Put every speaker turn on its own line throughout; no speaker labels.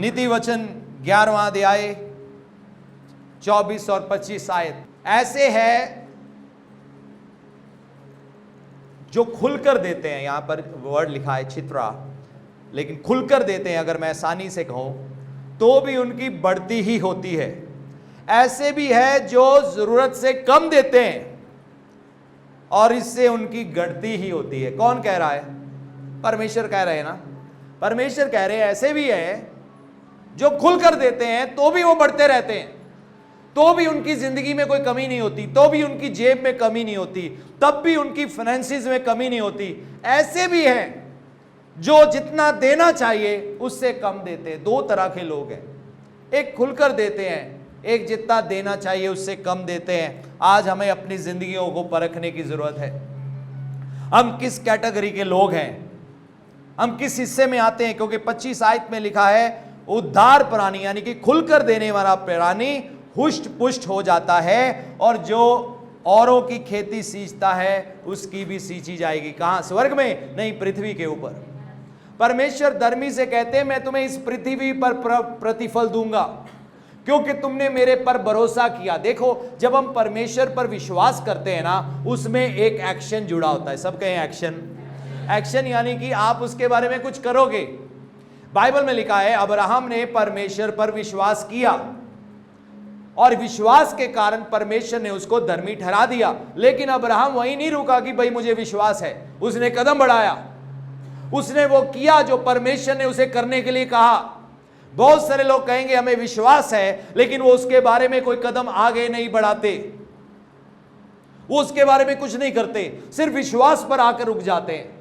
नीति वचन 11वां अध्याय 24 और 25 आयत ऐसे है जो खुलकर देते हैं। यहां पर वर्ड लिखा है छित्रा, लेकिन खुलकर देते हैं, अगर मैं आसानी से कहूं तो भी उनकी बढ़ती ही होती है। ऐसे भी है जो जरूरत से कम देते हैं और इससे उनकी घटती ही होती है। कौन कह रहा है? परमेश्वर कह रहे हैं ना। परमेश्वर कह रहे हैं ऐसे भी है जो खुलकर देते हैं तो भी वो बढ़ते रहते हैं, तो भी उनकी जिंदगी में कोई कमी नहीं होती, तो भी उनकी जेब में कमी नहीं होती, तब भी उनकी फाइनेंसिस में कमी नहीं होती। ऐसे भी हैं जो जितना देना चाहिए उससे कम देते हैं। दो तरह के लोग हैं, एक खुलकर देते हैं, एक जितना देना चाहिए उससे कम देते हैं। आज हमें अपनी जिंदगियों को परखने की जरूरत है। हम किस कैटेगरी के लोग हैं, हम किस हिस्से में आते हैं, क्योंकि 25 आयत में लिखा है उद्धार प्राणी यानी कि खुलकर देने वाला प्राणी हुष्ट पुष्ट हो जाता है, और जो औरों की खेती सींचता है उसकी भी सींची जाएगी। कहां? स्वर्ग में नहीं, पृथ्वी के ऊपर। परमेश्वर धर्मी से कहते हैं मैं तुम्हें इस पृथ्वी पर प्रतिफल दूंगा क्योंकि तुमने मेरे पर भरोसा किया। देखो, जब हम परमेश्वर पर विश्वास करते हैं ना, उसमें एक एक्शन जुड़ा होता है। सब कहें एक्शन। एक्शन यानी कि आप उसके बारे में कुछ करोगे। बाइबल में लिखा है अब्राहम ने परमेश्वर पर विश्वास किया और विश्वास के कारण परमेश्वर ने उसको धर्मी ठहरा दिया। लेकिन अब्राहम वहीं नहीं रुका कि भाई मुझे विश्वास है, उसने कदम बढ़ाया, उसने वो किया जो परमेश्वर ने उसे करने के लिए कहा। बहुत सारे लोग कहेंगे हमें विश्वास है, लेकिन वो उसके बारे में कोई कदम आगे नहीं बढ़ाते, वो उसके बारे में कुछ नहीं करते, सिर्फ विश्वास पर आकर रुक जाते हैं।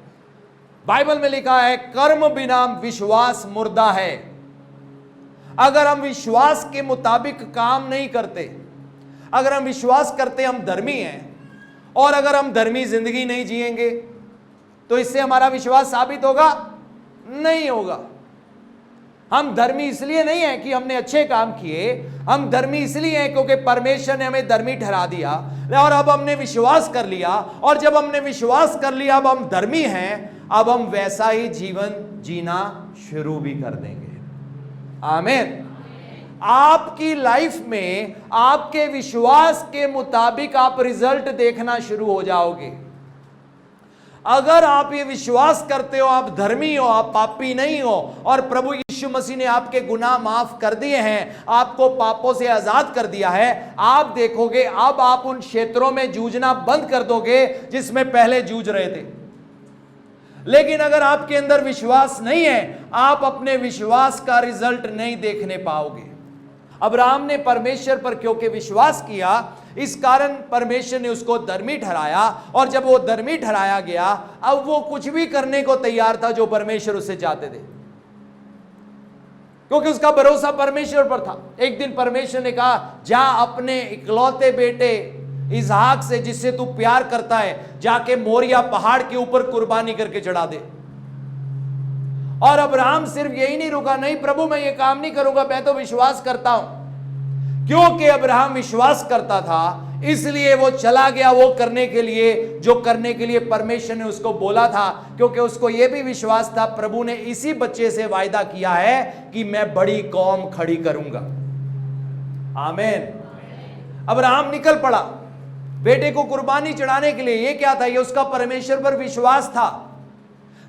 बाइबल में लिखा है कर्म बिना विश्वास मुर्दा है। अगर हम विश्वास के मुताबिक काम नहीं करते, अगर हम विश्वास करते हम धर्मी हैं, और अगर हम धर्मी जिंदगी नहीं जिएंगे तो इससे हमारा विश्वास साबित होगा? नहीं होगा। हम धर्मी इसलिए नहीं है कि हमने अच्छे काम किए, हम धर्मी इसलिए हैं क्योंकि परमेश्वर ने हमें धर्मी ठहरा दिया और अब हमने विश्वास कर लिया, और जब हमने विश्वास कर लिया अब हम धर्मी हैं, अब हम वैसा ही जीवन जीना शुरू भी कर देंगे। आमीन। आपकी लाइफ में आपके विश्वास के मुताबिक आप रिजल्ट देखना शुरू हो जाओगे। अगर आप ये विश्वास करते हो आप धर्मी हो, आप पापी नहीं हो, और प्रभु यीशु मसीह ने आपके गुनाह माफ कर दिए हैं, आपको पापों से आजाद कर दिया है, आप देखोगे अब आप उन क्षेत्रों में जूझना बंद कर दोगे जिसमें पहले जूझ रहे थे। लेकिन अगर आपके अंदर विश्वास नहीं है, आप अपने विश्वास का रिजल्ट नहीं देखने पाओगे। अब्राहम ने परमेश्वर पर क्योंकि विश्वास किया, इस कारण परमेश्वर ने उसको धर्मी ठहराया, और जब वो धर्मी ठहराया गया, अब वो कुछ भी करने को तैयार था जो परमेश्वर उससे चाहते थे, क्योंकि उसका भरोसा परमेश्वर पर था। एक दिन परमेश्वर ने कहा जा अपने इकलौते बेटे इसहाक से जिससे तू प्यार करता है, जाके मोरिया पहाड़ के ऊपर कुर्बानी करके चढ़ा दे। और अब्राहम सिर्फ यही नहीं रुका, नहीं प्रभु मैं ये काम नहीं करूंगा, मैं तो विश्वास करता हूं। क्योंकि अब्राहम विश्वास करता था इसलिए वो चला गया वो करने के लिए जो करने के लिए परमेश्वर ने उसको बोला था, क्योंकि उसको यह भी विश्वास था प्रभु ने इसी बच्चे से वायदा किया है कि मैं बड़ी कौम खड़ी करूंगा। आमीन। अब्राहम निकल पड़ा बेटे को कुर्बानी चढ़ाने के लिए। ये क्या था? ये उसका परमेश्वर पर विश्वास था।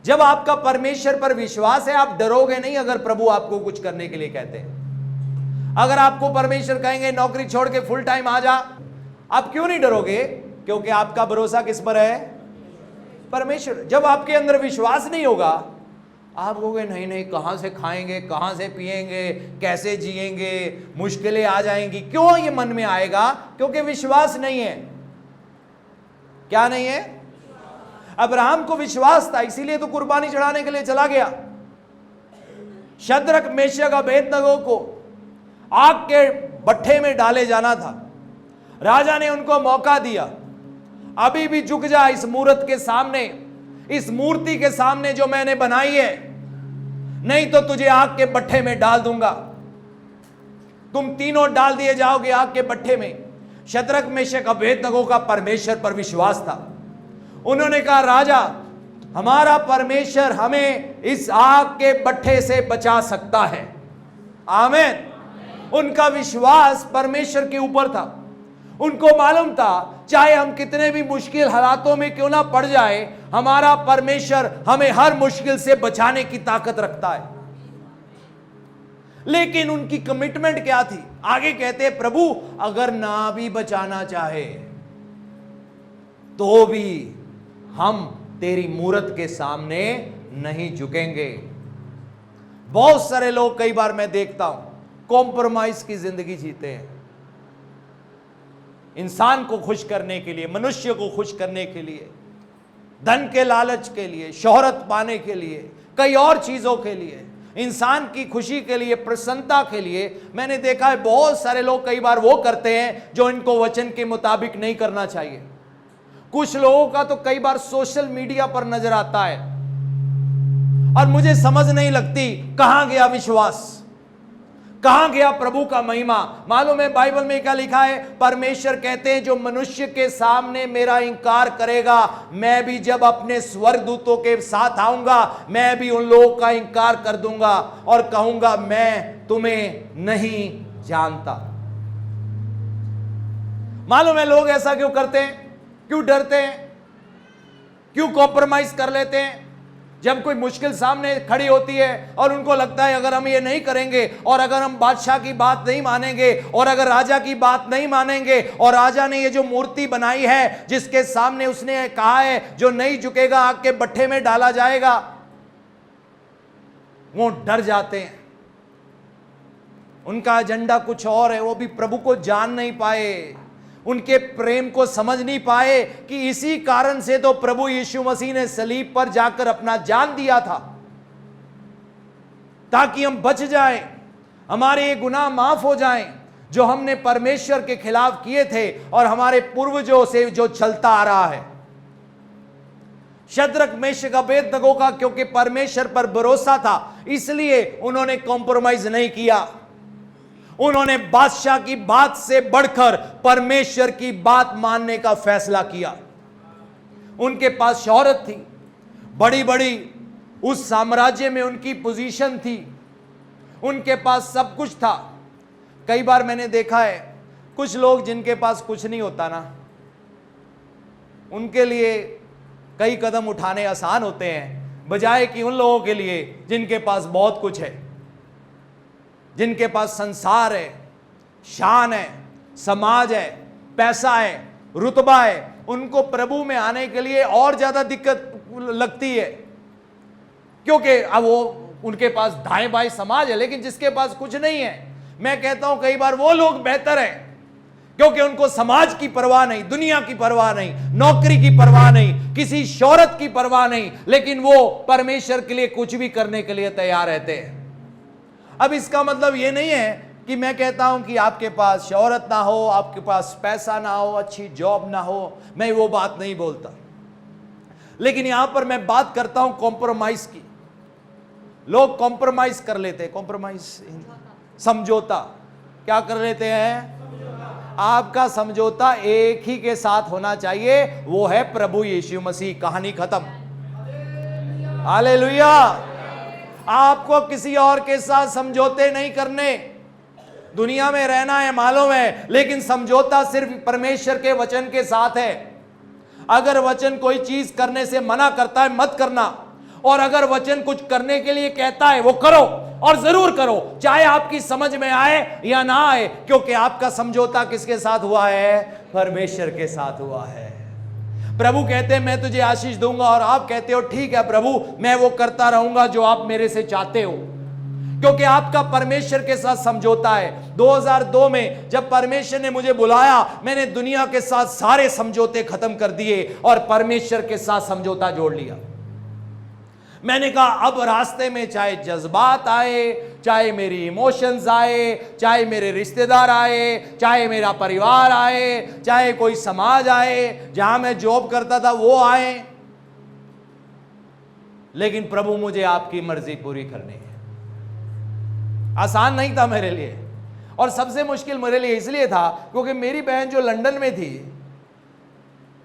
जब आपका परमेश्वर पर विश्वास है आप डरोगे नहीं अगर प्रभु आपको कुछ करने के लिए कहते हैं। अगर आपको परमेश्वर कहेंगे नौकरी छोड़ के फुल टाइम आ जा, आप क्यों नहीं डरोगे? क्योंकि आपका भरोसा किस पर है? परमेश्वर। जब आपके अंदर विश्वास नहीं होगा आप कहोगे नहीं नहीं कहां से खाएंगे, कहां से पिएंगे, कैसे जिएंगे, मुश्किलें आ जाएंगी। क्यों ये मन में आएगा? क्योंकि विश्वास नहीं है। क्या नहीं है? अब्राहम को विश्वास था इसीलिए तो कुर्बानी चढ़ाने के लिए चला गया। शद्रक मेशक अबेदनगो को आग के भट्ठे में डाले जाना था। राजा ने उनको मौका दिया, अभी भी झुक जा इस मूर्त के सामने, इस मूर्ति के सामने जो मैंने बनाई है, नहीं तो तुझे आग के भट्ठे में डाल दूंगा। तुम तीनों डाल दिए जाओगे आग के भट्ठे में। शद्रक मेशक अबेदनगो का परमेश्वर पर विश्वास था। उन्होंने कहा राजा हमारा परमेश्वर हमें इस आग के भट्ठे से बचा सकता है। आमीन। उनका विश्वास परमेश्वर के ऊपर था। उनको मालूम था चाहे हम कितने भी मुश्किल हालातों में क्यों ना पड़ जाए, हमारा परमेश्वर हमें हर मुश्किल से बचाने की ताकत रखता है। लेकिन उनकी कमिटमेंट क्या थी? आगे कहते हैं, प्रभु अगर ना भी बचाना चाहे तो भी हम तेरी मूरत के सामने नहीं झुकेंगे। बहुत सारे लोग, कई बार मैं देखता हूं, कॉम्प्रोमाइज की जिंदगी जीते हैं। इंसान को खुश करने के लिए, मनुष्य को खुश करने के लिए, धन के लालच के लिए, शोहरत पाने के लिए, कई और चीजों के लिए, इंसान की खुशी के लिए, प्रसन्नता के लिए, मैंने देखा है बहुत सारे लोग कई बार वो करते हैं जो इनको वचन के मुताबिक नहीं करना चाहिए। कुछ लोगों का तो कई बार सोशल मीडिया पर नजर आता है और मुझे समझ नहीं लगती कहां गया विश्वास, कहां गया प्रभु का महिमा। मालूम है बाइबल में क्या लिखा है? परमेश्वर कहते हैं जो मनुष्य के सामने मेरा इंकार करेगा, मैं भी जब अपने स्वर्गदूतों के साथ आऊंगा, मैं भी उन लोगों का इंकार कर दूंगा और कहूंगा मैं तुम्हें नहीं जानता। मालूम है लोग ऐसा क्यों करते हैं? क्यों डरते हैं? क्यों कॉम्प्रोमाइज कर लेते हैं? जब कोई मुश्किल सामने खड़ी होती है और उनको लगता है अगर हम ये नहीं करेंगे और अगर हम बादशाह की बात नहीं मानेंगे और अगर राजा की बात नहीं मानेंगे और राजा ने ये जो मूर्ति बनाई है जिसके सामने उसने कहा है जो नहीं झुकेगा आग के भट्ठे में डाला जाएगा, वो डर जाते हैं। उनका एजेंडा कुछ और है, वो भी प्रभु को जान नहीं पाए, उनके प्रेम को समझ नहीं पाए कि इसी कारण से तो प्रभु यीशु मसीह ने सलीब पर जाकर अपना जान दिया था ताकि हम बच जाएं, हमारे ये गुनाह माफ हो जाएं जो हमने परमेश्वर के खिलाफ किए थे और हमारे पूर्वजों से जो चलता आ रहा है। शद्रक, मेशक, अबेदनगो का क्योंकि परमेश्वर पर भरोसा था इसलिए उन्होंने कॉम्प्रोमाइज नहीं किया। उन्होंने बादशाह की बात से बढ़कर परमेश्वर की बात मानने का फैसला किया। उनके पास शोहरत थी, बड़ी बड़ी उस साम्राज्य में उनकी पोजीशन थी, उनके पास सब कुछ था। कई बार मैंने देखा है कुछ लोग जिनके पास कुछ नहीं होता ना, उनके लिए कई कदम उठाने आसान होते हैं बजाय कि उन लोगों के लिए जिनके पास बहुत कुछ है, जिनके पास संसार है, शान है, समाज है, पैसा है, रुतबा है। उनको प्रभु में आने के लिए और ज्यादा दिक्कत लगती है क्योंकि अब वो उनके पास दाएं बाएं समाज है। लेकिन जिसके पास कुछ नहीं है, मैं कहता हूं कई बार वो लोग बेहतर हैं क्योंकि उनको समाज की परवाह नहीं, दुनिया की परवाह नहीं, नौकरी की परवाह नहीं, किसी शोहरत की परवाह नहीं, लेकिन वो परमेश्वर के लिए कुछ भी करने के लिए तैयार रहते हैं। अब इसका मतलब ये नहीं है कि मैं कहता हूं कि आपके पास शोहरत ना हो, आपके पास पैसा ना हो, अच्छी जॉब ना हो, मैं वो बात नहीं बोलता। लेकिन यहां पर मैं बात करता हूं कॉम्प्रोमाइज की। लोग कॉम्प्रोमाइज कर लेते हैं, कॉम्प्रोमाइज समझौता क्या कर लेते हैं? आपका समझौता एक ही के साथ होना चाहिए, वो है प्रभु यीशु मसीह। कहानी खत्म। हालेलुया। आपको किसी और के साथ समझौते नहीं करने। दुनिया में रहना है मालूम है, लेकिन समझौता सिर्फ परमेश्वर के वचन के साथ है। अगर वचन कोई चीज करने से मना करता है मत करना, और अगर वचन कुछ करने के लिए कहता है वो करो और जरूर करो, चाहे आपकी समझ में आए या ना आए, क्योंकि आपका समझौता किसके साथ हुआ है? परमेश्वर के साथ हुआ है। प्रभु कहते हैं मैं तुझे आशीष दूंगा और आप कहते हो ठीक है प्रभु, मैं वो करता रहूंगा जो आप मेरे से चाहते हो, क्योंकि आपका परमेश्वर के साथ समझौता है। 2002 में जब परमेश्वर ने मुझे बुलाया, मैंने दुनिया के साथ सारे समझौते खत्म कर दिए और परमेश्वर के साथ समझौता जोड़ लिया। मैंने कहा अब रास्ते में चाहे जज्बात आए, चाहे मेरी इमोशंस आए, चाहे मेरे रिश्तेदार आए, चाहे मेरा परिवार आए, चाहे कोई समाज आए, जहां मैं जॉब करता था वो आए, लेकिन प्रभु मुझे आपकी मर्जी पूरी करनी है। आसान नहीं था मेरे लिए, और सबसे मुश्किल मेरे लिए इसलिए था क्योंकि मेरी बहन जो लंदन में थी,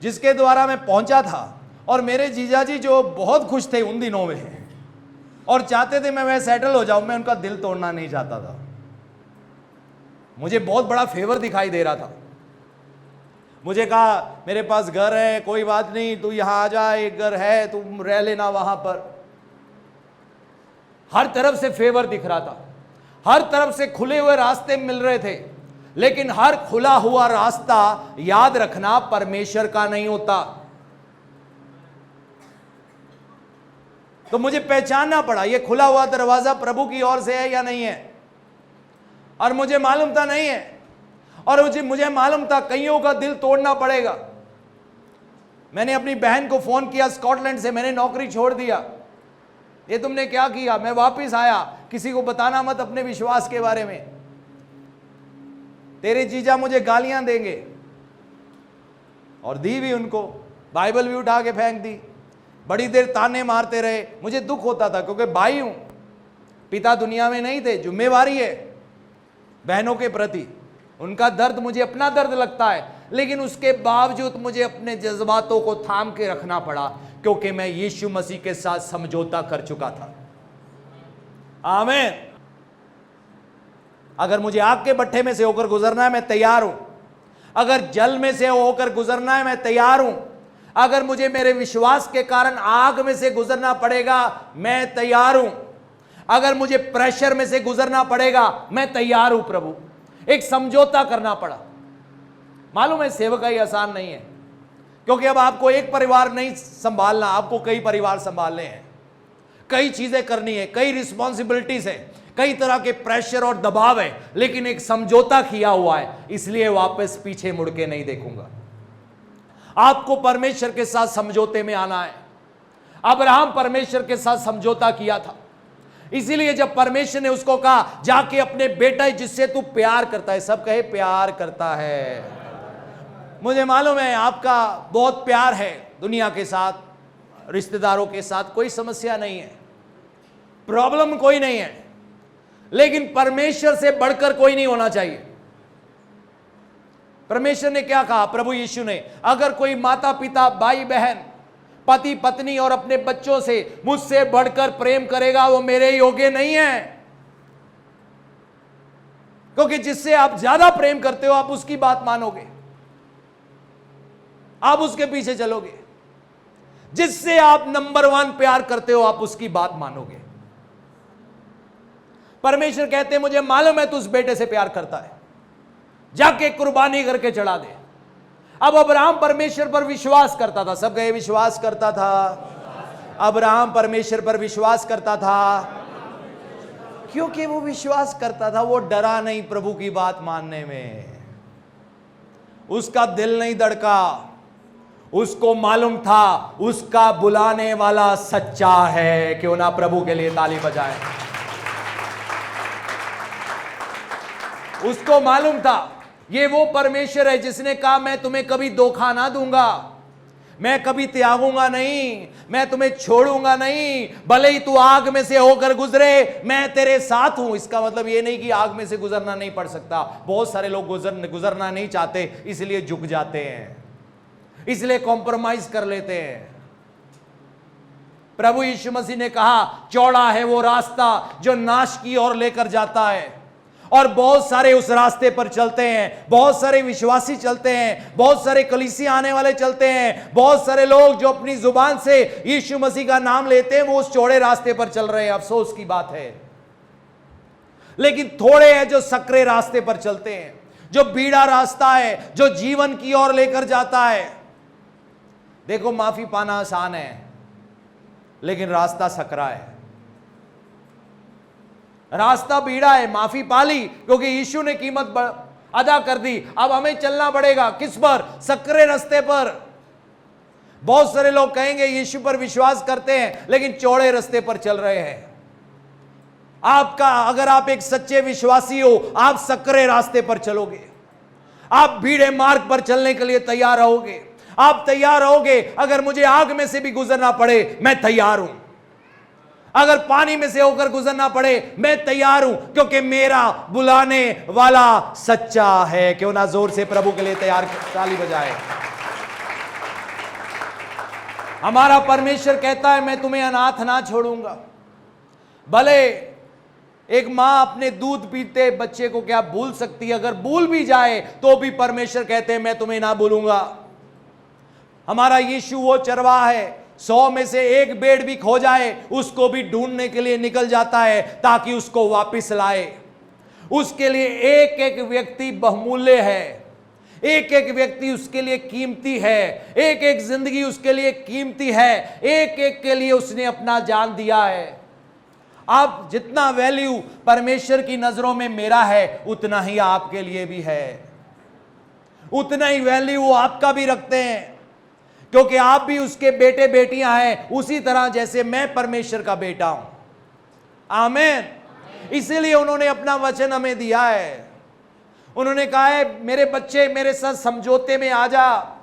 जिसके द्वारा मैं पहुंचा था, और मेरे जीजाजी जो बहुत खुश थे उन दिनों में और चाहते थे मैं सेटल हो जाऊं, मैं उनका दिल तोड़ना नहीं चाहता था। मुझे बहुत बड़ा फेवर दिखाई दे रहा था। मुझे कहा मेरे पास घर है, कोई बात नहीं, तू यहां आ जा, एक घर है, तुम रह लेना वहां पर। हर तरफ से फेवर दिख रहा था, हर तरफ से खुले हुए रास्ते मिल रहे थे, लेकिन हर खुला हुआ रास्ता याद रखना परमेश्वर का नहीं होता। तो मुझे पहचानना पड़ा ये खुला हुआ दरवाजा प्रभु की ओर से है या नहीं है, और मुझे मालूम था नहीं है, और मुझे मालूम था कईयों का दिल तोड़ना पड़ेगा। मैंने अपनी बहन को फोन किया स्कॉटलैंड से, मैंने नौकरी छोड़ दिया, ये तुमने क्या किया? मैं वापस आया, किसी को बताना मत अपने विश्वास के बारे में, तेरे जीजा मुझे गालियां देंगे। और दी भी उनको, बाइबल भी उठा के फेंक दी, बड़ी देर ताने मारते रहे। मुझे दुख होता था क्योंकि भाई हूं, पिता दुनिया में नहीं थे, जिम्मेवारी है बहनों के प्रति, उनका दर्द मुझे अपना दर्द लगता है, लेकिन उसके बावजूद मुझे अपने जज्बातों को थाम के रखना पड़ा, क्योंकि मैं यीशु मसीह के साथ समझौता कर चुका था। आमीन। अगर मुझे आग के भट्ठे में से होकर गुजरना है, मैं तैयार हूं। अगर जल में से होकर गुजरना है, मैं तैयार हूं। अगर मुझे मेरे विश्वास के कारण आग में से गुजरना पड़ेगा, मैं तैयार हूं। अगर मुझे प्रेशर में से गुजरना पड़ेगा, मैं तैयार हूं। प्रभु, एक समझौता करना पड़ा। मालूम है सेवकाई आसान नहीं है, क्योंकि अब आपको एक परिवार नहीं संभालना, आपको कई परिवार संभालने हैं, कई चीजें करनी है, कई रिस्पॉन्सिबिलिटीज है, कई तरह के प्रेशर और दबाव है, लेकिन एक समझौता किया हुआ है, इसलिए वापस पीछे मुड़ के नहीं देखूंगा। आपको परमेश्वर के साथ समझौते में आना है। अब्राहम परमेश्वर के साथ समझौता किया था, इसीलिए जब परमेश्वर ने उसको कहा जाके अपने बेटा जिससे तू प्यार करता है, सब कहे प्यार करता है। मुझे मालूम है आपका बहुत प्यार है दुनिया के साथ, रिश्तेदारों के साथ, कोई समस्या नहीं है, प्रॉब्लम कोई नहीं है, लेकिन परमेश्वर से बढ़कर कोई नहीं होना चाहिए। परमेश्वर ने क्या कहा? प्रभु यीशु ने, अगर कोई माता पिता, भाई बहन, पति पत्नी और अपने बच्चों से मुझसे बढ़कर प्रेम करेगा, वो मेरे योग्य नहीं है। क्योंकि जिससे आप ज्यादा प्रेम करते हो, आप उसकी बात मानोगे, आप उसके पीछे चलोगे। जिससे आप नंबर 1 प्यार करते हो, आप उसकी बात मानोगे। परमेश्वर कहते हैं मुझे मालूम है तू उस बेटे से प्यार करता है, जाके कुर्बानी करके चढ़ा दे। अब अब्राहम परमेश्वर पर विश्वास करता था, सब कहे विश्वास करता था। अब्राहम परमेश्वर पर विश्वास करता था, क्योंकि वो विश्वास करता था, वो डरा नहीं प्रभु की बात मानने में, उसका दिल नहीं धड़का, उसको मालूम था उसका बुलाने वाला सच्चा है। क्यों ना प्रभु के लिए ताली बजाएं। उसको मालूम था ये वो परमेश्वर है जिसने कहा मैं तुम्हें कभी धोखा ना दूंगा, मैं कभी त्यागूंगा नहीं, मैं तुम्हें छोड़ूंगा नहीं, भले ही तू आग में से होकर गुजरे, मैं तेरे साथ हूं। इसका मतलब ये नहीं कि आग में से गुजरना नहीं पड़ सकता। बहुत सारे लोग गुजरना नहीं चाहते, इसलिए झुक जाते हैं, इसलिए कॉम्प्रोमाइज कर लेते हैं। प्रभु यीशु मसीह ने कहा चौड़ा है वो रास्ता जो नाश की ओर लेकर जाता है, और बहुत सारे उस रास्ते पर चलते हैं, बहुत सारे विश्वासी चलते हैं, बहुत सारे कलीसिया आने वाले चलते हैं, बहुत सारे लोग जो अपनी जुबान से यीशु मसीह का नाम लेते हैं, वो उस चौड़े रास्ते पर चल रहे हैं। अफसोस की बात है, लेकिन थोड़े हैं जो सकरे रास्ते पर चलते हैं, जो बीड़ा रास्ता है, जो जीवन की ओर लेकर जाता है। देखो माफी पाना आसान है, लेकिन रास्ता सकरा है, रास्ता बीड़ा है। माफी पाली क्योंकि यीशु ने कीमत अदा कर दी, अब हमें चलना पड़ेगा किस पर? सकरे रास्ते पर। बहुत सारे लोग कहेंगे यीशु पर विश्वास करते हैं, लेकिन चौड़े रास्ते पर चल रहे हैं। आपका, अगर आप एक सच्चे विश्वासी हो, आप सकरे रास्ते पर चलोगे, आप बीड़े मार्ग पर चलने के लिए तैयार रहोगे। आप तैयार रहोगे, अगर मुझे आग में से भी गुजरना पड़े मैं तैयार हूं, अगर पानी में से होकर गुजरना पड़े मैं तैयार हूं, क्योंकि मेरा बुलाने वाला सच्चा है। क्यों ना जोर से प्रभु के लिए तैयार ताली बजाए। हमारा परमेश्वर कहता है मैं तुम्हें अनाथ ना छोड़ूंगा, भले एक मां अपने दूध पीते बच्चे को क्या भूल सकती है? अगर भूल भी जाए तो भी परमेश्वर कहते हैं मैं तुम्हें ना भूलूंगा। हमारा यीशु वो चरवाहा है, 100 में से एक भेड़ भी खो जाए उसको भी ढूंढने के लिए निकल जाता है ताकि उसको वापस लाए। उसके लिए एक एक व्यक्ति बहुमूल्य है, एक एक व्यक्ति उसके लिए कीमती है, एक एक जिंदगी उसके लिए कीमती है, एक एक के लिए उसने अपना जान दिया है। आप जितना वैल्यू परमेश्वर की नजरों में मेरा है उतना ही आपके लिए भी है, उतना ही वैल्यू वो आपका भी रखते हैं, क्योंकि आप भी उसके बेटे बेटियां हैं उसी तरह जैसे मैं परमेश्वर का बेटा हूं। आमीन। इसीलिए उन्होंने अपना वचन हमें दिया है। उन्होंने कहा है मेरे बच्चे मेरे साथ समझौते में आ जा,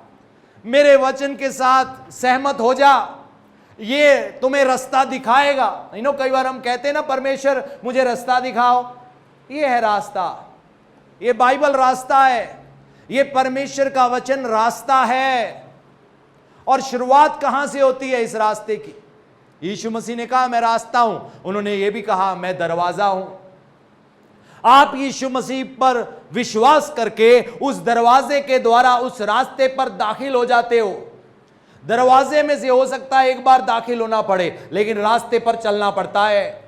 मेरे वचन के साथ सहमत हो जा, ये तुम्हें रास्ता दिखाएगा। कई बार हम कहते हैं ना परमेश्वर मुझे रास्ता दिखाओ, ये है रास्ता, ये बाइबल रास्ता है, ये परमेश्वर का वचन रास्ता है। और शुरुआत कहां से होती है इस रास्ते की? यीशु मसीह ने कहा मैं रास्ता हूं, उन्होंने ये भी कहा मैं दरवाजा हूं। आप यीशु मसीह पर विश्वास करके उस दरवाजे के द्वारा उस रास्ते पर दाखिल हो जाते हो। दरवाजे में से हो सकता है एक बार दाखिल होना पड़े, लेकिन रास्ते पर चलना पड़ता है।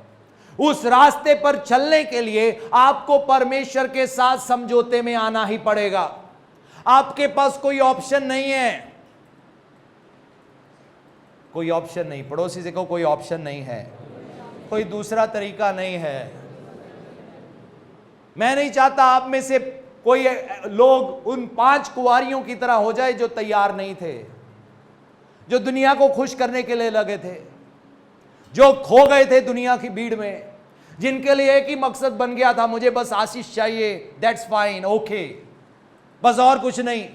उस रास्ते पर चलने के लिए आपको परमेश्वर के साथ समझौते में आना ही पड़ेगा। आपके पास कोई ऑप्शन नहीं है, कोई ऑप्शन नहीं। पड़ोसी से कहो कोई ऑप्शन नहीं है, कोई दूसरा तरीका नहीं है। मैं नहीं चाहता आप में से कोई लोग उन 5 कुंवारियों की तरह हो जाए जो तैयार नहीं थे, जो दुनिया को खुश करने के लिए लगे थे, जो खो गए थे दुनिया की भीड़ में, जिनके लिए एक ही मकसद बन गया था मुझे बस आशीष चाहिए, दैट्स फाइन, ओके, बस और कुछ नहीं।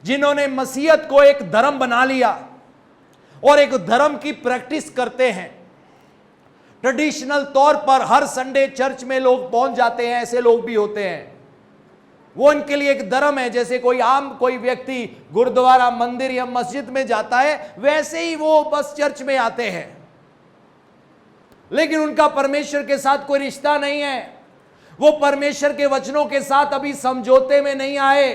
जिन्होंने मसीहत को एक धर्म बना लिया और एक धर्म की प्रैक्टिस करते हैं। ट्रेडिशनल तौर पर हर संडे चर्च में लोग पहुंच जाते हैं, ऐसे लोग भी होते हैं। वो इनके लिए एक धर्म है, जैसे कोई व्यक्ति गुरुद्वारा मंदिर या मस्जिद में जाता है वैसे ही वो बस चर्च में आते हैं, लेकिन उनका परमेश्वर के साथ कोई रिश्ता नहीं है। वो परमेश्वर के वचनों के साथ अभी समझौते में नहीं आए।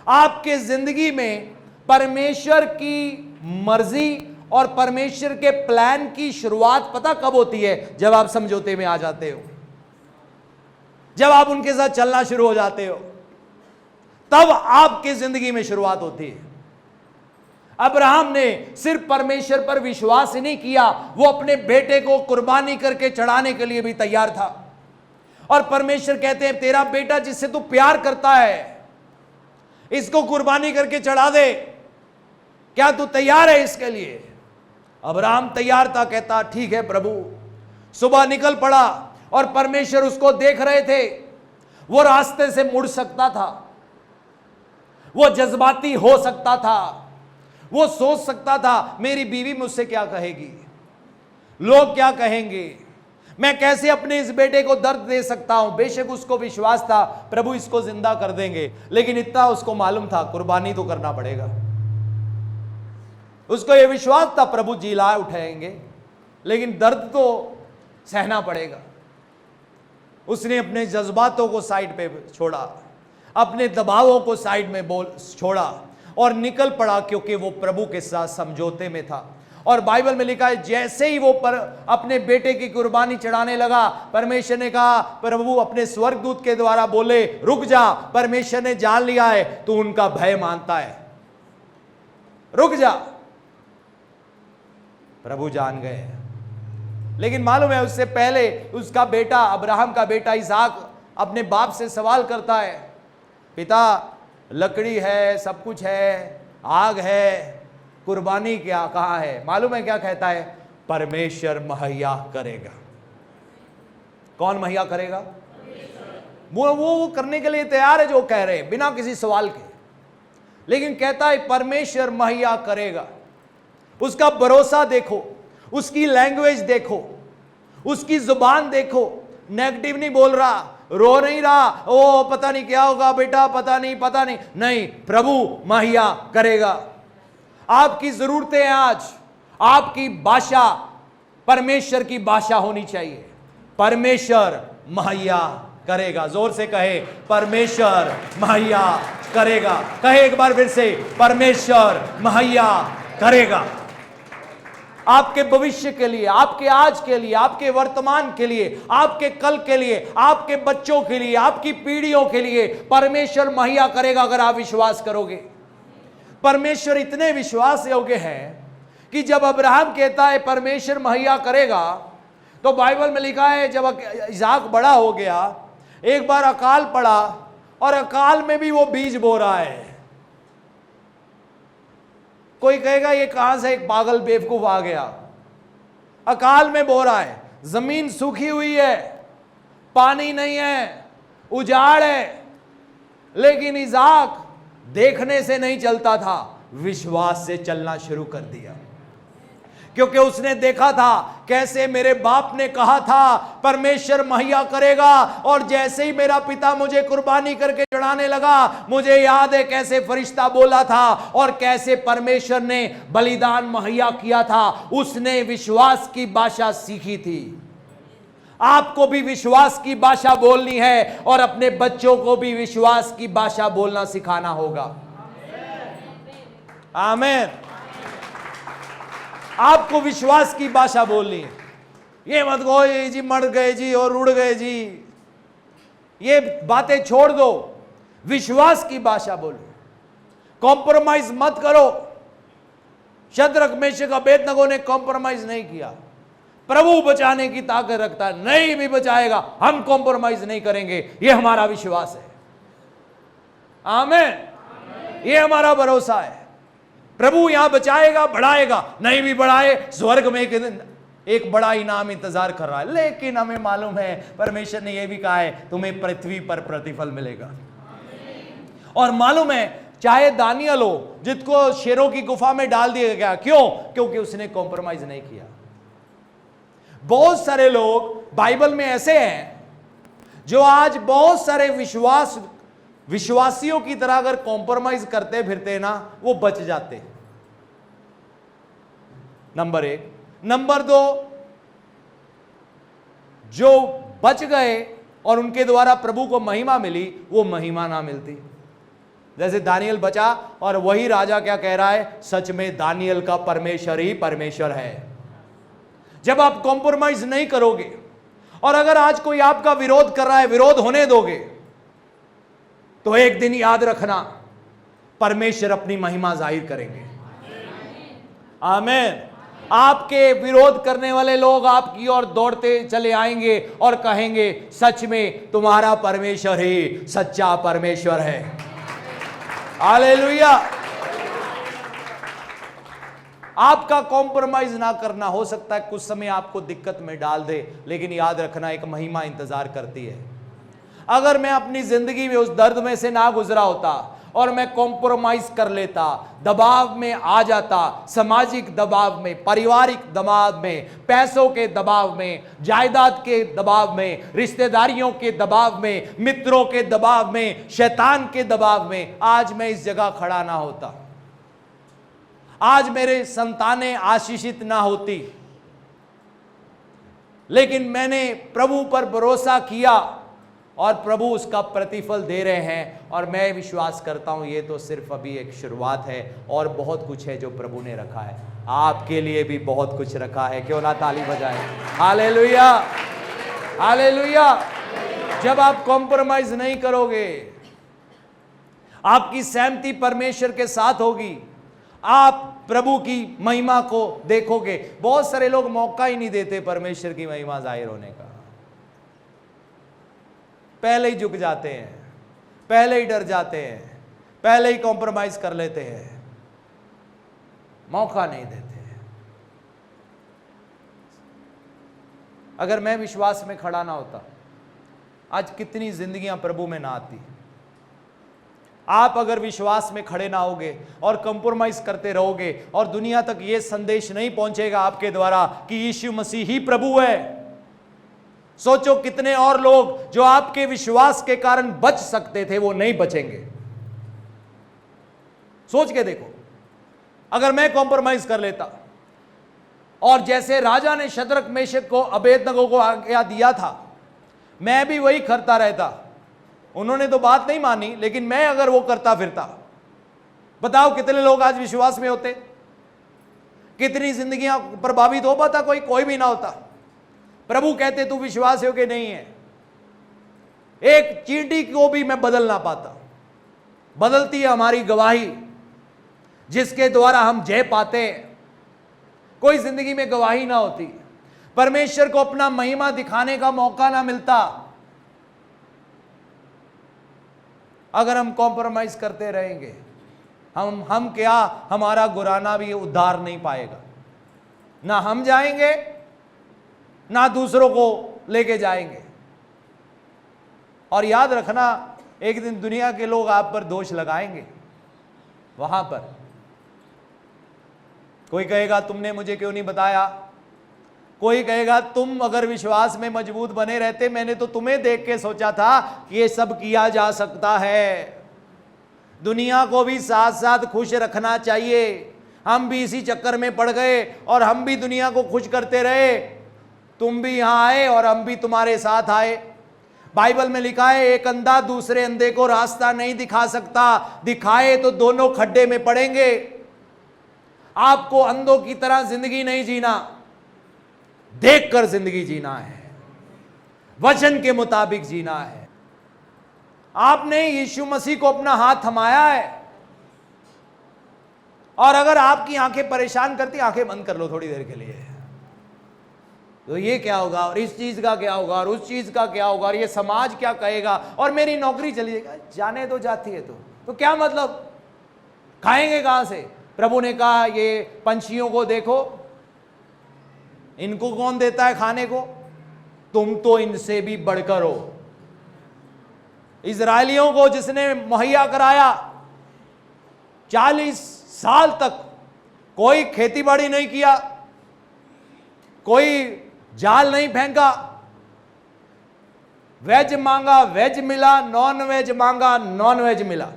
आपके जिंदगी में परमेश्वर की मर्जी और परमेश्वर के प्लान की शुरुआत पता कब होती है? जब आप समझौते में आ जाते हो, जब आप उनके साथ चलना शुरू हो जाते हो, तब आपकी जिंदगी में शुरुआत होती है। अब्राहम ने सिर्फ परमेश्वर पर विश्वास ही नहीं किया, वो अपने बेटे को कुर्बानी करके चढ़ाने के लिए भी तैयार था। और परमेश्वर कहते हैं तेरा बेटा जिससे तू प्यार करता है इसको कुर्बानी करके चढ़ा दे, क्या तू तैयार है इसके लिए? अब्राहम तैयार था, कहता ठीक है प्रभु। सुबह निकल पड़ा और परमेश्वर उसको देख रहे थे। वो रास्ते से मुड़ सकता था, वो जज्बाती हो सकता था, वो सोच सकता था मेरी बीवी मुझसे क्या कहेगी, लोग क्या कहेंगे, मैं कैसे अपने इस बेटे को दर्द दे सकता हूं। बेशक उसको विश्वास था प्रभु इसको जिंदा कर देंगे, लेकिन इतना उसको मालूम था कुर्बानी तो करना पड़ेगा। उसको यह विश्वास था प्रभु जिला उठाएंगे, लेकिन दर्द तो सहना पड़ेगा। उसने अपने जज्बातों को साइड पे छोड़ा, अपने दबावों को साइड में छोड़ा और निकल पड़ा, क्योंकि वो प्रभु के साथ समझौते में था। और बाइबल में लिखा है जैसे ही वो अपने बेटे की कुर्बानी चढ़ाने लगा, परमेश्वर ने कहा, प्रभु अपने स्वर्गदूत के द्वारा बोले रुक जा, परमेश्वर ने जान लिया है तू उनका भय मानता है, रुक जा। प्रभु जान गए, लेकिन मालूम है उससे पहले उसका बेटा, अब्राहम का बेटा इसहाक अपने बाप से सवाल करता है, पिता लकड़ी है, सब कुछ है, आग है, कुर्बानी क्या कहाँ है? मालूम है क्या कहता है? परमेश्वर मुहैया करेगा। कौन मुहैया करेगा? वो करने के लिए तैयार है जो कह रहे हैं बिना किसी सवाल के, लेकिन कहता है परमेश्वर मुहैया करेगा। उसका भरोसा देखो, उसकी लैंग्वेज देखो, उसकी जुबान देखो, नेगेटिव नहीं बोल रहा, रो नहीं रहा, ओ पता नहीं क्या होगा बेटा, पता नहीं, नहीं, प्रभु मुहैया करेगा। आपकी जरूरतें हैं आज, आपकी भाषा परमेश्वर की भाषा होनी चाहिए। परमेश्वर मुहैया करेगा। जोर से कहे, परमेश्वर मुहैया करेगा। कहे एक बार फिर से, परमेश्वर मुहैया करेगा। आपके भविष्य के लिए, आपके आज के लिए, आपके वर्तमान के लिए, आपके कल के लिए, आपके बच्चों के लिए, आपकी पीढ़ियों के लिए परमेश्वर मुहैया करेगा अगर आप विश्वास करोगे। परमेश्वर इतने विश्वास योग्य है कि जब अब्राहम कहता है परमेश्वर मुहैया करेगा, तो बाइबल में लिखा है जब इसहाक बड़ा हो गया, एक बार अकाल पड़ा और अकाल में भी वो बीज बो रहा है। कोई कहेगा ये कहां से एक पागल बेवकूफ आ गया, अकाल में बो रहा है, जमीन सूखी हुई है, पानी नहीं है, उजाड़ है, लेकिन इसहाक देखने से नहीं चलता था, विश्वास से चलना शुरू कर दिया। क्योंकि उसने देखा था कैसे मेरे बाप ने कहा था परमेश्वर मुहैया करेगा, और जैसे ही मेरा पिता मुझे कुर्बानी करके चढ़ाने लगा, मुझे याद है कैसे फरिश्ता बोला था और कैसे परमेश्वर ने बलिदान मुहैया किया था। उसने विश्वास की भाषा सीखी थी। आपको भी विश्वास की भाषा बोलनी है और अपने बच्चों को भी विश्वास की भाषा बोलना सिखाना होगा। आमीन। आपको विश्वास की भाषा बोलनी है। ये मत कहो ये जी मर गए जी और उड़ गए जी, ये बातें छोड़ दो, विश्वास की भाषा बोलो। कॉम्प्रोमाइज मत करो। शद्रक मेशक अबेदनगो ने कॉम्प्रोमाइज नहीं किया। प्रभु बचाने की ताकत रखता है, नहीं भी बचाएगा, हम कॉम्प्रोमाइज नहीं करेंगे, ये हमारा विश्वास है। आमीन। ये हमारा भरोसा है। प्रभु यहां बचाएगा, बढ़ाएगा, नहीं भी बढ़ाए, स्वर्ग में एक बड़ा इनाम इंतजार कर रहा है। लेकिन हमें मालूम है परमेश्वर ने यह भी कहा है तुम्हें पृथ्वी पर प्रतिफल मिलेगा। और मालूम है चाहे दानियल हो जिसको शेरों की गुफा में डाल दिया गया, क्यों? क्योंकि उसने कॉम्प्रोमाइज नहीं किया। बहुत सारे लोग बाइबल में ऐसे हैं जो आज बहुत सारे विश्वासियों की तरह अगर कॉम्प्रोमाइज करते फिरते ना, वो बच जाते। नंबर 1। नंबर 2, जो बच गए और उनके द्वारा प्रभु को महिमा मिली, वो महिमा ना मिलती। जैसे दानियल बचा और वही राजा क्या कह रहा है, सच में दानियल का परमेश्वर ही परमेश्वर है। जब आप कॉम्प्रोमाइज नहीं करोगे और अगर आज कोई आपका विरोध कर रहा है, विरोध होने दोगे, तो एक दिन याद रखना परमेश्वर अपनी महिमा जाहिर करेंगे। आमीन। आपके विरोध करने वाले लोग आपकी ओर दौड़ते चले आएंगे और कहेंगे सच में तुम्हारा परमेश्वर ही सच्चा परमेश्वर है। हालेलुया। आपका कॉम्प्रोमाइज ना करना हो सकता है कुछ समय आपको दिक्कत में डाल दे, लेकिन याद रखना एक महिमा इंतजार करती है। अगर मैं अपनी जिंदगी में उस दर्द में से ना गुजरा होता और मैं कॉम्प्रोमाइज कर लेता, दबाव में आ जाता, सामाजिक दबाव में, पारिवारिक दबाव में, पैसों के दबाव में, जायदाद के दबाव में, रिश्तेदारियों के दबाव में, मित्रों के दबाव में, शैतान के दबाव में, आज मैं इस जगह खड़ा ना होता, आज मेरे संतानें आशीषित ना होती। लेकिन मैंने प्रभु पर भरोसा किया और प्रभु उसका प्रतिफल दे रहे हैं, और मैं विश्वास करता हूं ये तो सिर्फ अभी एक शुरुआत है, और बहुत कुछ है जो प्रभु ने रखा है। आपके लिए भी बहुत कुछ रखा है। क्यों ना ताली बजाएं। Hallelujah, hallelujah. जब आप कॉम्प्रोमाइज नहीं करोगे, आपकी सहमति परमेश्वर के साथ होगी, आप प्रभु की महिमा को देखोगे। बहुत सारे लोग मौका ही नहीं देते परमेश्वर की महिमा जाहिर होने का, पहले ही झुक जाते हैं, पहले ही डर जाते हैं, पहले ही कॉम्प्रोमाइज कर लेते हैं, मौका नहीं देते। अगर मैं विश्वास में खड़ा ना होता, आज कितनी जिंदगियां प्रभु में ना आती। आप अगर विश्वास में खड़े ना होगे और कंप्रोमाइज करते रहोगे, और दुनिया तक यह संदेश नहीं पहुंचेगा आपके द्वारा कि यीशु मसीह ही प्रभु है, सोचो कितने और लोग जो आपके विश्वास के कारण बच सकते थे वो नहीं बचेंगे। सोच के देखो, अगर मैं कॉम्प्रोमाइज कर लेता, और जैसे राजा ने शद्रक मेशक को अबेदनगो को आज्ञा दिया था, मैं भी वही करता रहता। उन्होंने तो बात नहीं मानी, लेकिन मैं अगर वो करता फिरता, बताओ कितने लोग आज विश्वास में होते, कितनी जिंदगियां प्रभावित हो पाता, कोई भी ना होता। प्रभु कहते तू विश्वास योग्य नहीं है, एक चींटी को भी मैं बदल ना पाता। बदलती है हमारी गवाही, जिसके द्वारा हम जय पाते हैं। कोई जिंदगी में गवाही ना होती, परमेश्वर को अपना महिमा दिखाने का मौका ना मिलता, अगर हम कॉम्प्रोमाइज करते रहेंगे। हम क्या, हमारा गुराना भी उद्धार नहीं पाएगा, ना हम जाएंगे ना दूसरों को लेके जाएंगे। और याद रखना, एक दिन दुनिया के लोग आप पर दोष लगाएंगे। वहां पर कोई कहेगा तुमने मुझे क्यों नहीं बताया, कोई कहेगा तुम अगर विश्वास में मजबूत बने रहते, मैंने तो तुम्हें देख के सोचा था कि ये सब किया जा सकता है। दुनिया को भी साथ साथ खुश रखना चाहिए। हम भी इसी चक्कर में पड़ गए और हम भी दुनिया को खुश करते रहे। तुम भी यहां आए और हम भी तुम्हारे साथ आए। बाइबल में लिखा है, एक अंधा दूसरे अंधे को रास्ता नहीं दिखा सकता, दिखाए तो दोनों खड्डे में पड़ेंगे। आपको अंधों की तरह जिंदगी नहीं जीना, देखकर जिंदगी जीना है, वचन के मुताबिक जीना है। आपने यीशु मसीह को अपना हाथ थमाया है, और अगर आपकी आंखें परेशान करती, आंखें बंद कर लो थोड़ी देर के लिए। तो ये क्या होगा, और इस चीज का क्या होगा, और उस चीज का क्या होगा, और ये समाज क्या कहेगा, और मेरी नौकरी चली जाएगी। जाने तो जाती है तो क्या मतलब, खाएंगे कहां से। प्रभु ने कहा ये पंछियों को देखो, इनको कौन देता है खाने को, तुम तो इनसे भी बढ़कर हो। इजरायलियों को जिसने मुहैया कराया, 40 साल तक कोई खेतीबाड़ी नहीं किया, कोई जाल नहीं फेंका, वेज मांगा वेज मिला, नॉन वेज मांगा नॉन वेज मिला।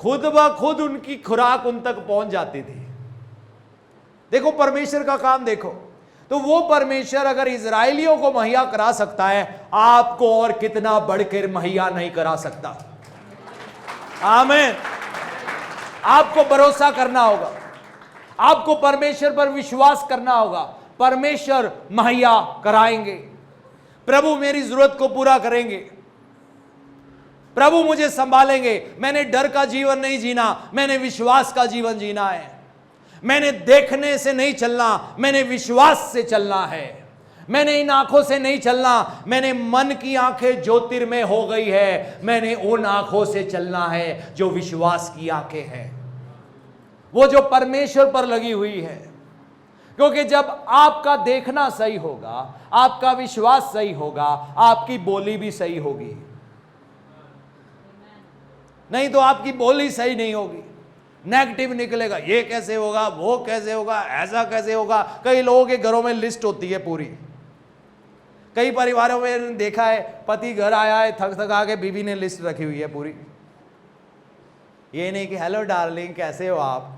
खुद ब खुद उनकी खुराक उन तक पहुंच जाती थी। देखो परमेश्वर का काम देखो। तो वो परमेश्वर अगर इजराइलियों को मुहैया करा सकता है, आपको और कितना बढ़कर मुहैया नहीं करा सकता। आमीन। आपको भरोसा करना होगा, आपको परमेश्वर पर विश्वास करना होगा। परमेश्वर मुहैया कराएंगे, प्रभु मेरी जरूरत को पूरा करेंगे, प्रभु मुझे संभालेंगे। मैंने डर का जीवन नहीं जीना, मैंने विश्वास का जीवन जीना है। मैंने देखने से नहीं चलना, मैंने विश्वास से चलना है। मैंने इन आंखों से नहीं चलना, मैंने मन की आंखें ज्योतिर्मय हो गई है, मैंने उन आंखों से चलना है जो विश्वास की आंखें हैं, वो जो परमेश्वर पर लगी हुई है। क्योंकि जब आपका देखना सही होगा, आपका विश्वास सही होगा, आपकी बोली भी सही होगी। नहीं तो आपकी बोली सही नहीं होगी, नेगेटिव निकलेगा। ये कैसे होगा, वो कैसे होगा, ऐसा कैसे होगा। कई लोगों के घरों में लिस्ट होती है पूरी। कई परिवारों में देखा है, पति घर आया है थक थका के, बीवी ने लिस्ट रखी हुई है पूरी। ये नहीं कि हेलो डार्लिंग कैसे हो आप,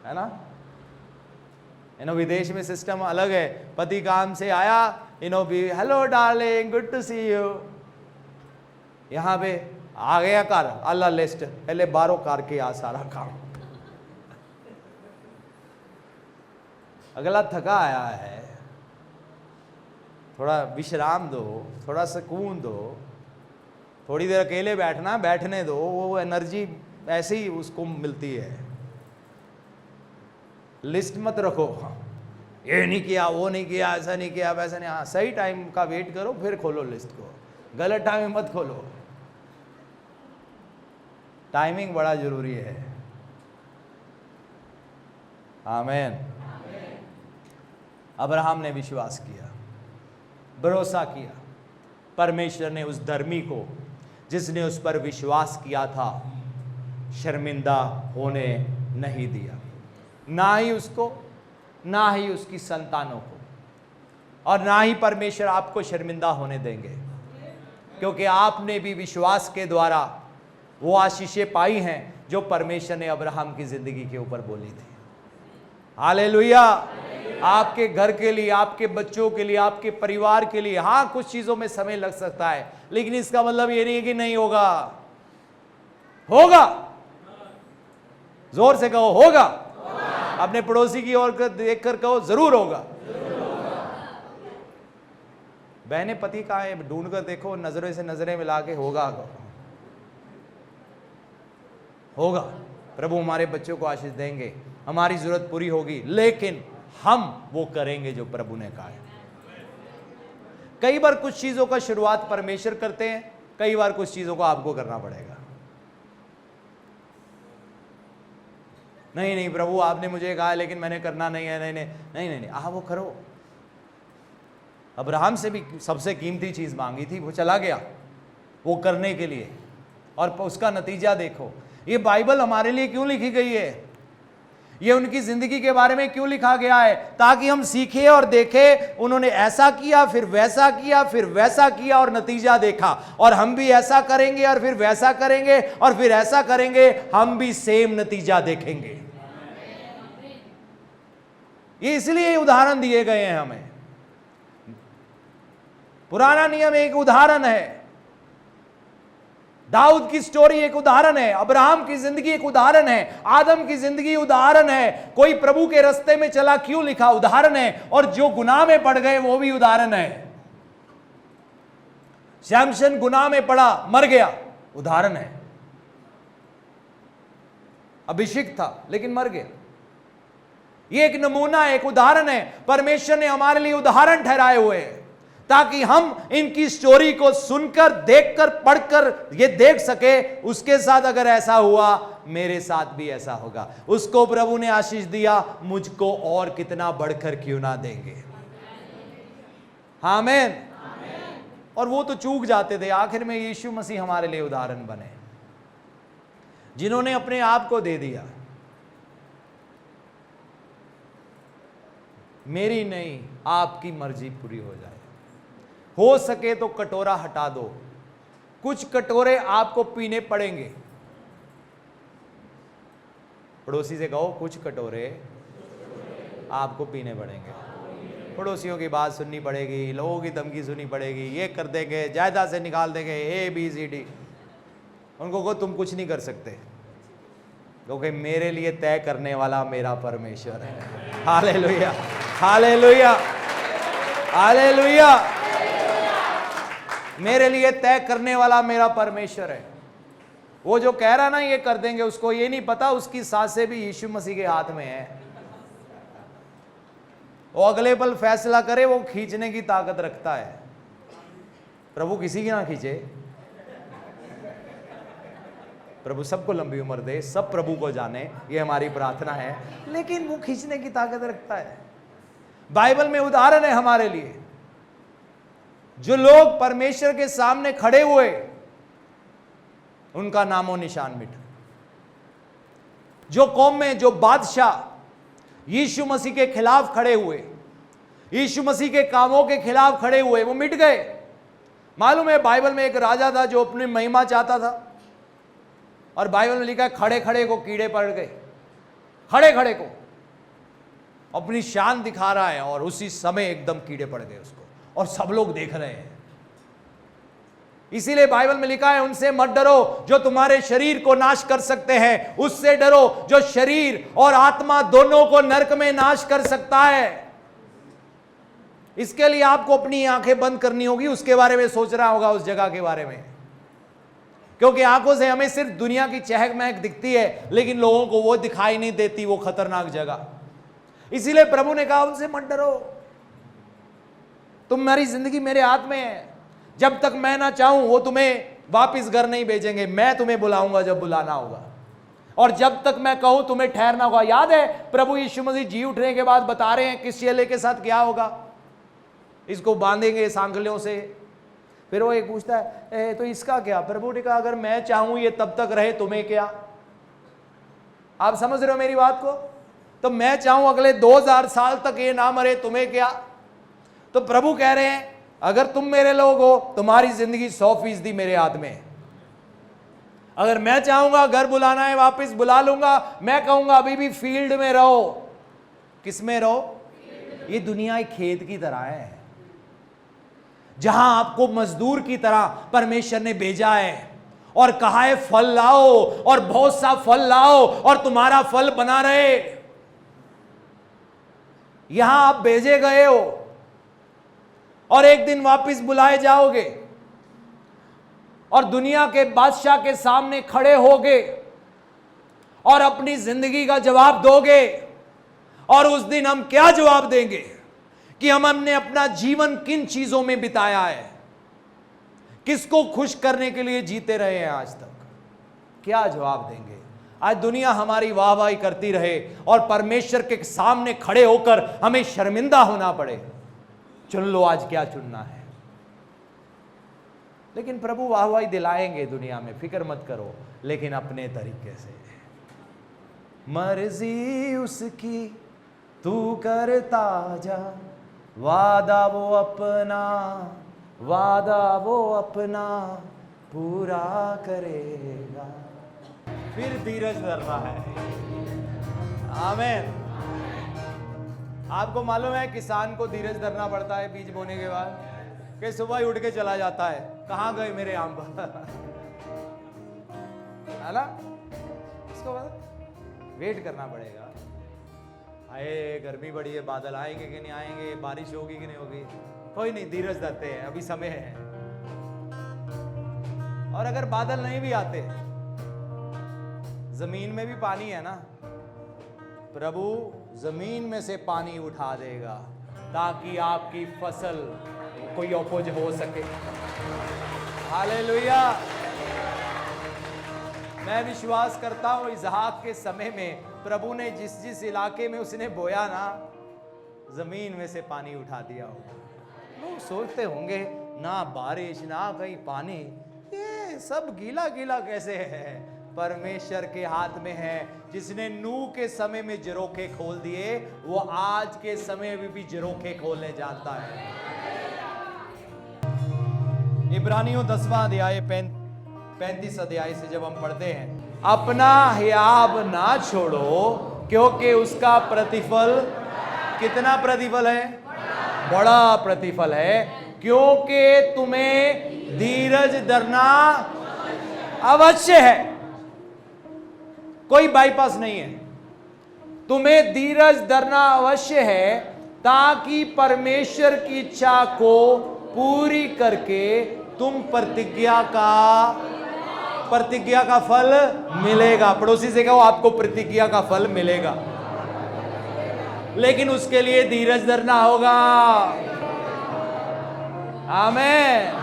है ना। विदेश में सिस्टम अलग है। पति काम से आया, बीवी hello darling good to see you. यहां पे आ गया कर अल्लाह लिस्ट, पहले बारों करके आ सारा काम। अगला थका आया है, थोड़ा विश्राम दो, थोड़ा सुकून दो, थोड़ी देर अकेले बैठने दो। वो एनर्जी ऐसे ही उसको मिलती है। लिस्ट मत रखो, ये नहीं किया, वो नहीं किया, ऐसा नहीं किया, वैसा नहीं। हाँ, सही टाइम का वेट करो फिर खोलो लिस्ट को, गलत टाइम में मत खोलो। टाइमिंग बड़ा जरूरी है। आमीन। अब्राहम ने विश्वास किया, भरोसा किया। परमेश्वर ने उस धर्मी को, जिसने उस पर विश्वास किया था, शर्मिंदा होने नहीं दिया, ना ही उसको, ना ही उसकी संतानों को, और ना ही परमेश्वर आपको शर्मिंदा होने देंगे। क्योंकि आपने भी विश्वास के द्वारा वो आशीषें पाई हैं जो परमेश्वर ने अब्राहम की जिंदगी के ऊपर बोली थी। हालेलुया। आपके घर के लिए, आपके बच्चों के लिए, आपके परिवार के लिए, हाँ कुछ चीजों में समय लग सकता है, लेकिन इसका मतलब ये नहीं है कि नहीं होगा। होगा। जोर से कहो होगा। अपने पड़ोसी की ओर देखकर कहो जरूर होगा। बहने पति कहाँ है ढूंढ कर देखो, नजरों से नजरें मिला के होगा। होगा। प्रभु हमारे बच्चों को आशीष देंगे, हमारी जरूरत पूरी होगी, लेकिन हम वो करेंगे जो प्रभु ने कहा है। कई बार कुछ चीजों का शुरुआत परमेश्वर करते हैं, कई बार कुछ चीजों को आपको करना पड़ेगा। नहीं नहीं प्रभु आपने मुझे कहा लेकिन मैंने करना नहीं है, नहीं नहीं नहीं नहीं, नहीं वो करो। अब्राहम से भी सबसे कीमती चीज मांगी थी, वो चला गया वो करने के लिए, और उसका नतीजा देखो। ये बाइबल हमारे लिए क्यों लिखी गई है, ये उनकी जिंदगी के बारे में क्यों लिखा गया है, ताकि हम सीखें और देखें उन्होंने ऐसा किया, फिर वैसा किया, फिर वैसा किया और नतीजा देखा, और हम भी ऐसा करेंगे और फिर वैसा करेंगे और फिर ऐसा करेंगे, हम भी सेम नतीजा देखेंगे। ये इसलिए उदाहरण दिए गए हैं हमें। पुराना नियम एक उदाहरण है, दाऊद की स्टोरी एक उदाहरण है, अब्राहम की जिंदगी एक उदाहरण है, आदम की जिंदगी उदाहरण है, कोई प्रभु के रास्ते में चला क्यों लिखा उदाहरण है, और जो गुनाह में पड़ गए वो भी उदाहरण है। शमशन गुनाह में पड़ा मर गया, उदाहरण है। अभिषेक था लेकिन मर गया। ये एक नमूना है, एक उदाहरण है। परमेश्वर ने हमारे लिए उदाहरण ठहराए हुए हैं ताकि हम इनकी स्टोरी को सुनकर, देखकर, पढ़कर ये देख सके, उसके साथ अगर ऐसा हुआ मेरे साथ भी ऐसा होगा। उसको प्रभु ने आशीष दिया, मुझको और कितना बढ़कर क्यों ना देंगे। आमीन। और वो तो चूक जाते थे, आखिर में यीशु मसीह हमारे लिए उदाहरण बने, जिन्होंने अपने आप को दे दिया। मेरी नहीं आपकी मर्जी पूरी हो जाए, हो सके तो कटोरा हटा दो। कुछ कटोरे आपको पीने पड़ेंगे। पड़ोसी से कहो कुछ कटोरे आपको पीने पड़ेंगे। पड़ोसियों की बात सुननी पड़ेगी, लोगों की धमकी सुननी पड़ेगी, ये कर देंगे, जायदाद से निकाल देंगे, ABCD। उनको कहो तुम कुछ नहीं कर सकते, क्योंकि मेरे लिए तय करने वाला मेरा परमेश्वर है। Hallelujah, hallelujah, hallelujah. मेरे लिए तय करने वाला मेरा परमेश्वर है। वो जो कह रहा ना ये कर देंगे, उसको ये नहीं पता उसकी सांसें भी यीशु मसीह के हाथ में है। वो अगले पल फैसला करे, वो खींचने की ताकत रखता है। प्रभु किसी की ना खींचे। प्रभु सबको लंबी उम्र दे, सब प्रभु को जाने, ये हमारी प्रार्थना है, लेकिन वो खींचने की ताकत रखता है। बाइबल में उदाहरण है हमारे लिए। जो लोग परमेश्वर के सामने खड़े हुए, उनका नामो निशान मिटा। जो कौम में जो बादशाह यीशु मसीह के खिलाफ खड़े हुए, यीशु मसीह के कामों के खिलाफ खड़े हुए, वो मिट गए। मालूम है बाइबल में एक राजा था जो अपनी महिमा चाहता था, और बाइबल में लिखा है खड़े खड़े को कीड़े पड़ गए। खड़े खड़े को अपनी शान दिखा रहा है और उसी समय एकदम कीड़े पड़ गए उसको, और सब लोग देख रहे हैं। इसीलिए बाइबल में लिखा है उनसे मत डरो जो तुम्हारे शरीर को नाश कर सकते हैं, उससे डरो जो शरीर और आत्मा दोनों को नरक में नाश कर सकता है। इसके लिए आपको अपनी आंखें बंद करनी होगी, उसके बारे में सोचना होगा, उस जगह के बारे में, क्योंकि आंखों से हमें सिर्फ दुनिया की चहक महक दिखती है, लेकिन लोगों को वो दिखाई नहीं देती, वो खतरनाक जगह। इसीलिए प्रभु ने कहा उनसे मत डरो, तुम्हारी जिंदगी मेरे हाथ में है। जब तक मैं ना चाहूं वो तुम्हें वापस घर नहीं भेजेंगे। मैं तुम्हें बुलाऊंगा जब बुलाना होगा, और जब तक मैं कहूं तुम्हें ठहरना होगा। याद है प्रभु यीशु मसीह जी उठने के बाद बता रहे हैं किस चेले के साथ क्या होगा। इसको बांधेंगे सांकलियों से। फिर वो एक पूछता है तो इसका क्या? प्रभु ने कहा अगर मैं चाहूं ये तब तक रहे, तुम्हें क्या? आप समझ रहे हो मेरी बात को? तो मैं चाहूं अगले 2000 साल तक ये ना मरे, तुम्हें क्या? तो प्रभु कह रहे हैं अगर तुम मेरे लोग हो, तुम्हारी जिंदगी 100% मेरे हाथ में है। अगर मैं चाहूंगा घर बुलाना है वापस बुला लूंगा, मैं कहूंगा अभी भी फील्ड में रहो, किसमें रहो? ये दुनिया एक खेत की तरह है जहां आपको मजदूर की तरह परमेश्वर ने भेजा है और कहा है फल लाओ और बहुत सा फल लाओ और तुम्हारा फल बना रहे। यहां आप भेजे गए हो और एक दिन वापस बुलाए जाओगे और दुनिया के बादशाह के सामने खड़े होगे और अपनी जिंदगी का जवाब दोगे। और उस दिन हम क्या जवाब देंगे कि हमने अपना जीवन किन चीजों में बिताया है, किसको खुश करने के लिए जीते रहे हैं आज तक? क्या जवाब देंगे? आज दुनिया हमारी वाहवाही करती रहे और परमेश्वर के सामने खड़े होकर हमें शर्मिंदा होना पड़े। चुन लो आज क्या चुनना है। लेकिन प्रभु वाहवाही दिलाएंगे दुनिया में, फिक्र मत करो, लेकिन अपने तरीके से। मर्जी उसकी तू करता जा, वादा वो अपना पूरा करेगा। फिर धीरज धरना है। आमीन। आपको मालूम है किसान को धीरज धरना पड़ता है बीज बोने के बाद, कि सुबह ही उठ के चला जाता है, कहां गए मेरे आम है ना? इसको वेट करना पड़ेगा। आए गर्मी बड़ी है, बादल आएंगे कि नहीं आएंगे, बारिश होगी कि नहीं होगी, कोई नहीं, धीरज धरते हैं, अभी समय है। और अगर बादल नहीं भी आते, जमीन में भी पानी है ना, प्रभु जमीन में से पानी उठा देगा ताकि आपकी फसल कोई अपोज हो सके। हालेलुया। मैं विश्वास करता हूं इसहाक के समय में प्रभु ने जिस जिस इलाके में उसने बोया ना, जमीन में से पानी उठा दिया होगा। लोग सोचते होंगे ना बारिश ना कहीं पानी, ये सब गीला गीला कैसे है? परमेश्वर के हाथ में है। जिसने नूह के समय में झरोखे खोल दिए, वो आज के समय में भी झरोखे खोलने जानता है। इब्रानियों 10वां अध्याय 35 अध्याय से जब हम पढ़ते हैं, अपना हियाब ना छोड़ो क्योंकि उसका प्रतिफल, कितना प्रतिफल है? बड़ा प्रतिफल है। क्योंकि तुम्हें धीरज धरना अवश्य है। कोई बाईपास नहीं है। तुम्हें धीरज धरना अवश्य है ताकि परमेश्वर की इच्छा को पूरी करके तुम प्रतिज्ञा का फल मिलेगा। पड़ोसी से कहो आपको प्रतिज्ञा का फल मिलेगा, लेकिन उसके लिए धीरज धरना होगा। आमीन।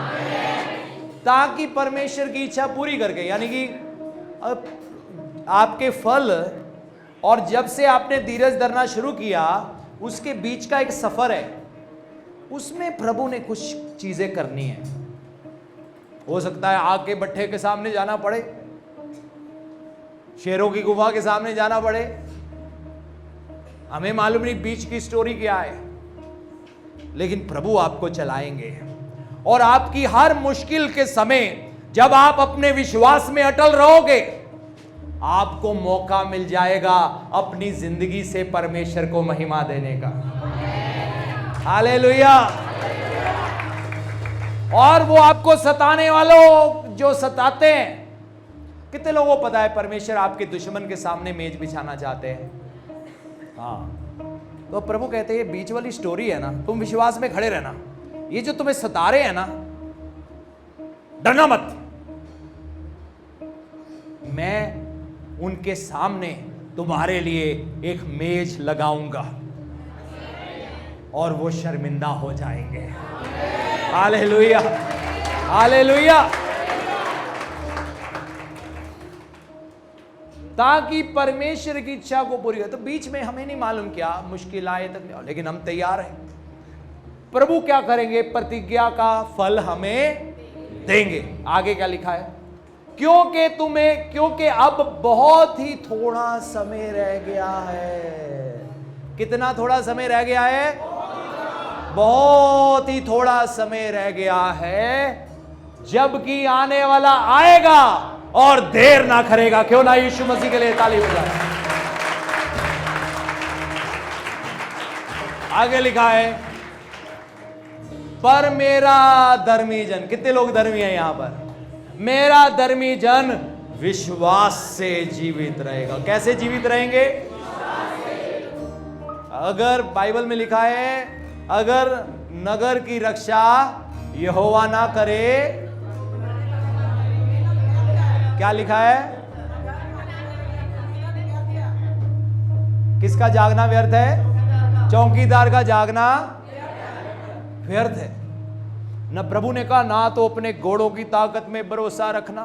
ताकि परमेश्वर की इच्छा पूरी करके, यानी कि अब आपके फल, और जब से आपने धीरज धरना शुरू किया उसके बीच का एक सफर है, उसमें प्रभु ने कुछ चीजें करनी है। हो सकता है आग के भट्ठे के सामने जाना पड़े, शेरों की गुफा के सामने जाना पड़े, हमें मालूम नहीं बीच की स्टोरी क्या है, लेकिन प्रभु आपको चलाएंगे। और आपकी हर मुश्किल के समय जब आप अपने विश्वास में अटल रहोगे, आपको मौका मिल जाएगा अपनी जिंदगी से परमेश्वर को महिमा देने का। हालेलुया। और वो आपको सताने वालों जो सताते हैं, कितने लोगों को पता है परमेश्वर आपके दुश्मन के सामने मेज बिछाना चाहते हैं? हाँ। तो प्रभु कहते हैं ये बीच वाली स्टोरी है ना, तुम विश्वास में खड़े रहना। ये जो तुम्हें सता रहे हैं ना, डरना मत, मैं उनके सामने तुम्हारे लिए एक मेज लगाऊंगा और वो शर्मिंदा हो जाएंगे। Hallelujah, hallelujah. ताकि परमेश्वर की इच्छा को पूरी हो। तो बीच में हमें नहीं मालूम क्या मुश्किल आए तक, लेकिन हम तैयार हैं। प्रभु क्या करेंगे? प्रतिज्ञा का फल हमें देंगे। आगे क्या लिखा है? क्योंकि अब बहुत ही थोड़ा समय रह गया है। कितना थोड़ा समय रह गया है? बहुत ही थोड़ा समय रह गया है, जबकि आने वाला आएगा और देर ना करेगा। क्यों ना यीशु मसीह के लिए ताली हो जाए। आगे लिखा है, पर मेरा धर्मी जन, कितने लोग धर्मी हैं यहां पर? मेरा धर्मी जन विश्वास से जीवित रहेगा। कैसे जीवित रहेंगे? अगर बाइबल में लिखा है, अगर नगर की रक्षा यहोवा ना करे, क्या लिखा है? किसका जागना व्यर्थ है? चौकीदार का जागना व्यर्थ है। न प्रभु ने कहा ना तो अपने घोड़ों की ताकत में भरोसा रखना,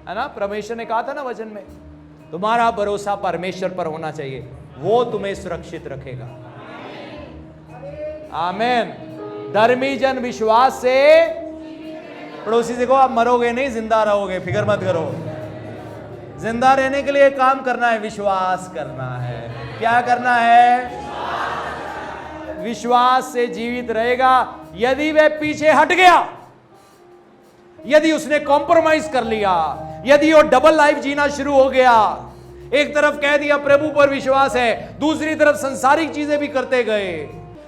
है ना? परमेश्वर ने कहा था ना वचन में, तुम्हारा भरोसा परमेश्वर पर होना चाहिए, वो तुम्हें सुरक्षित रखेगा। आमीन। धर्मी जन विश्वास से, पड़ोसी से कहो आप मरोगे नहीं, जिंदा रहोगे, फिक्र मत करो। जिंदा रहने के लिए काम करना है, विश्वास करना है। क्या करना है? विश्वास से जीवित रहेगा। यदि वह पीछे हट गया, यदि उसने कॉम्प्रोमाइज कर लिया, यदि वो डबल लाइफ जीना शुरू हो गया, एक तरफ कह दिया प्रभु पर विश्वास है, दूसरी तरफ संसारिक चीजें भी करते गए,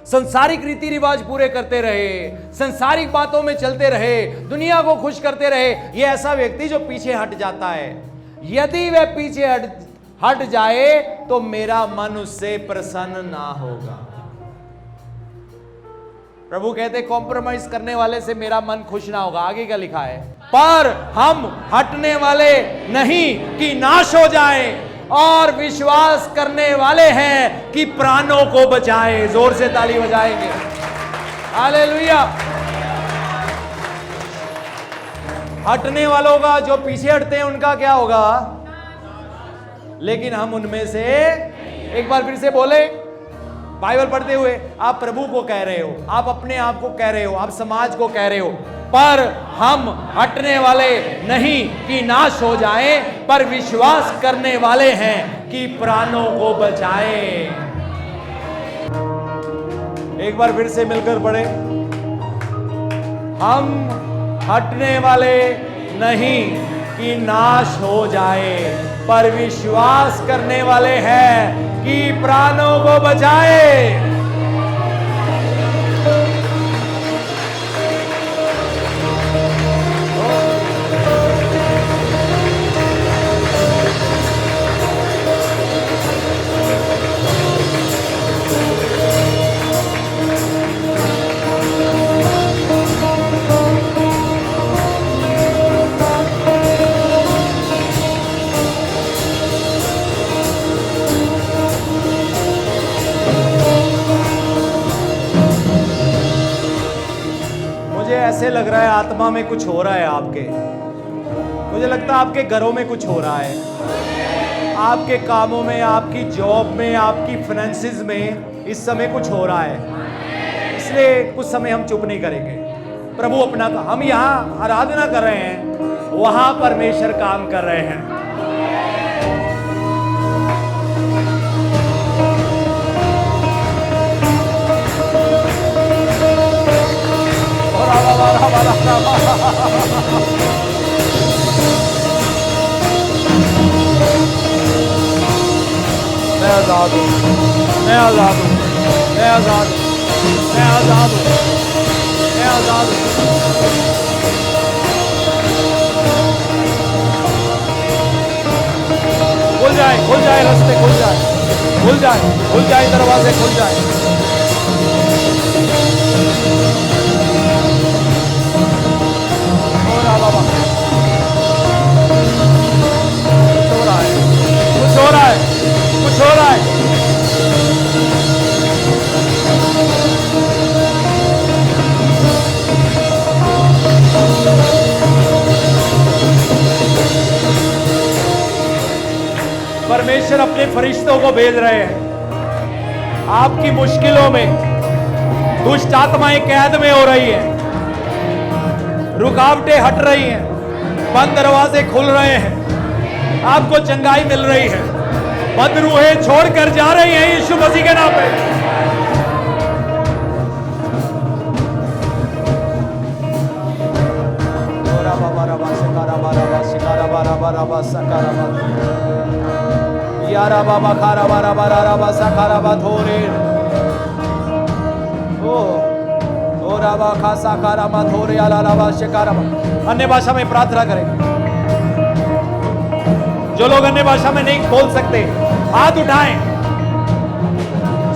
संसारिक रीति रिवाज पूरे करते रहे, संसारिक बातों में चलते रहे, दुनिया को खुश करते रहे, ये ऐसा व्यक्ति जो पीछे हट जाता है, यदि वह पीछे हट जाए तो मेरा मन उससे प्रसन्न ना होगा। प्रभु कहते कॉम्प्रोमाइज करने वाले से मेरा मन खुश ना होगा। आगे क्या लिखा है? पर हम हटने वाले नहीं कि नाश हो जाए, और विश्वास करने वाले हैं कि प्राणों को बचाए। जोर से ताली बजाएंगे। हालेलुया। हटने वालों का, जो पीछे हटते हैं उनका क्या होगा? लेकिन हम उनमें से, एक बार फिर से बोले, बाइबल पढ़ते हुए, आप प्रभु को कह रहे हो, आप अपने आप को कह रहे हो, आप समाज को कह रहे हो, पर हम हटने वाले नहीं कि नाश हो जाए, पर विश्वास करने वाले हैं कि प्राणों को बचाए। एक बार फिर से मिलकर पढ़े, हम हटने वाले नहीं कि नाश हो जाए, पर विश्वास करने वाले हैं कि प्राणों को बचाए। ऐसे लग रहा है आत्मा में कुछ हो रहा है आपके, मुझे लगता है आपके घरों में कुछ हो रहा है, आपके कामों में, आपकी जॉब में, आपकी फाइनेंसेस में इस समय कुछ हो रहा है। इसलिए कुछ समय हम चुप नहीं करेंगे। प्रभु अपना, हम यहाँ आराधना कर रहे हैं, वहां परमेश्वर काम कर रहे हैं। मैं आजाद हूँ, मैं आजाद हूँ, मैं आजाद हूँ, मैं आजाद हूँ, मैं आजाद हूँ। खुल जाए रास्ते, खुल जाए दरवाजे, खुल जाए। बाबा कुछ हो रहा है। परमेश्वर अपने फरिश्तों को भेज रहे हैं। आपकी मुश्किलों में दुष्ट आत्माएं कैद में हो रही है, रुकावटें हट रही हैं, बंद दरवाजे खुल रहे हैं, आपको चंगाई मिल रही है, बद रूहें छोड़कर जा रही हैं यीशु मसीह के नाम पे। यारा बाबा खारा बारा बारा बासा खारा बात हो रे रावा खासा कारामा थोरे आला रावा शिकारामा। अन्य भाषा में प्रार्थना करें। जो लोग अन्य भाषा में नहीं बोल सकते, हाथ उठाएं,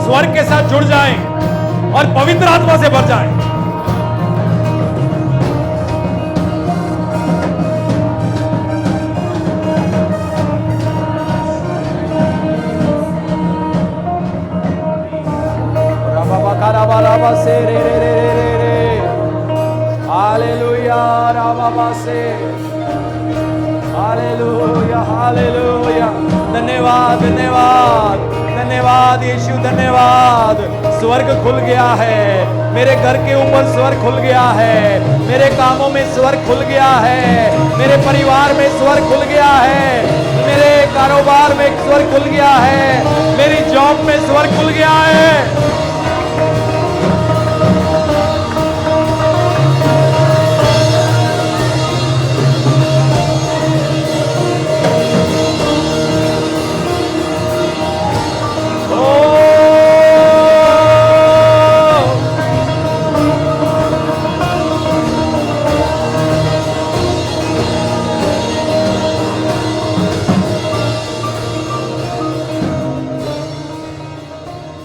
स्वर्ग के साथ जुड़ जाएं और पवित्र आत्मा से भर जाएं। राबा से रे रे रे रे रे, हालेलुया राबा से, हालेलुया हालेलुया। धन्यवाद धन्यवाद धन्यवाद यीशु, धन्यवाद। स्वर्ग खुल गया है, मेरे घर के ऊपर स्वर्ग खुल गया है, मेरे कामों में स्वर्ग खुल गया है, मेरे परिवार में स्वर्ग खुल गया है, मेरे कारोबार में स्वर्ग खुल गया है, मेरी जॉब में स्वर्ग खुल गया है।